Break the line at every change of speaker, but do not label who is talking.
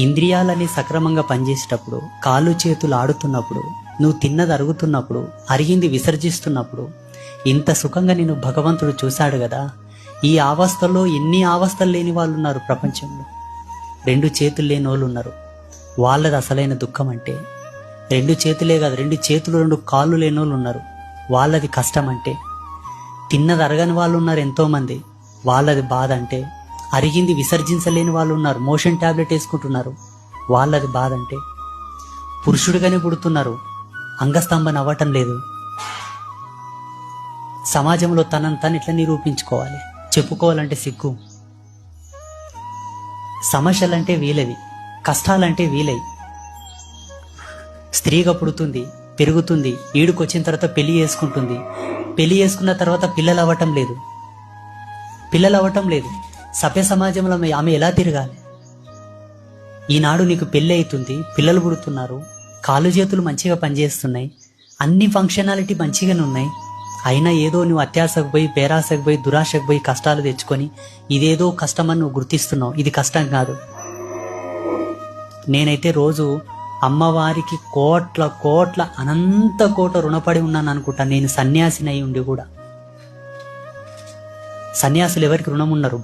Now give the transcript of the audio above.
ఇంద్రియాలని సక్రమంగా పనిచేసేటప్పుడు, కాళ్ళు చేతులు ఆడుతున్నప్పుడు, నువ్వు తిన్నది అరుగుతున్నప్పుడు, అరిగింది విసర్జిస్తున్నప్పుడు, ఇంత సుఖంగా నేను భగవంతుడు చూశాడు కదా. ఈ అవస్థల్లో ఎన్ని అవస్థలు లేని వాళ్ళు ఉన్నారు ప్రపంచంలో. 2 చేతులు లేని వాళ్ళు ఉన్నారు. వాళ్ళది అసలైన దుఃఖం అంటే. 2 చేతులే కాదు, 2 చేతులు 2 కాళ్ళు లేని వాళ్ళు ఉన్నారు. వాళ్ళది కష్టం అంటే. తిన్నది అరగని వాళ్ళు ఉన్నారు ఎంతోమంది. వాళ్ళది బాధ అంటే. అరిగింది విసర్జించలేని వాళ్ళు ఉన్నారు, మోషన్ ట్యాబ్లెట్ వేసుకుంటున్నారు. వాళ్ళది బాధ అంటే. పురుషుడిగానే పుడుతున్నారు, అంగస్తంభన అవ్వటం లేదు. సమాజంలో తనను తను ఇట్లా నిరూపించుకోవాలి, చెప్పుకోవాలంటే సిగ్గు. సమస్యలంటే వీలవి, కష్టాలంటే వీలవి. స్త్రీగా పుడుతుంది, పెరుగుతుంది, ఈడుకొచ్చిన తర్వాత పెళ్లి చేసుకుంటుంది. పెళ్లి చేసుకున్న తర్వాత పిల్లలు అవ్వటం లేదు. సభ్య సమాజంలో ఆమె ఎలా తిరగాలి? ఈనాడు నీకు పెళ్ళి అవుతుంది, పిల్లలు పుడుతున్నారు, కాళ్ళు చేతులు మంచిగా పనిచేస్తున్నాయి, అన్ని ఫంక్షనాలిటీ మంచిగానే ఉన్నాయి. అయినా ఏదో నువ్వు అత్యాశకు పోయి, పేరాశకు పోయి, దురాశకు పోయి కష్టాలు తెచ్చుకొని ఇదేదో కష్టమని నువ్వు గుర్తిస్తున్నావు. ఇది కష్టం కాదు. నేనైతే రోజు అమ్మవారికి కోట్ల అనంత కోట్ల రుణపడి ఉన్నాను అనుకుంటా. నేను సన్యాసిని అయి ఉండి కూడా. సన్యాసులు ఎవరికి రుణం ఉన్నారు?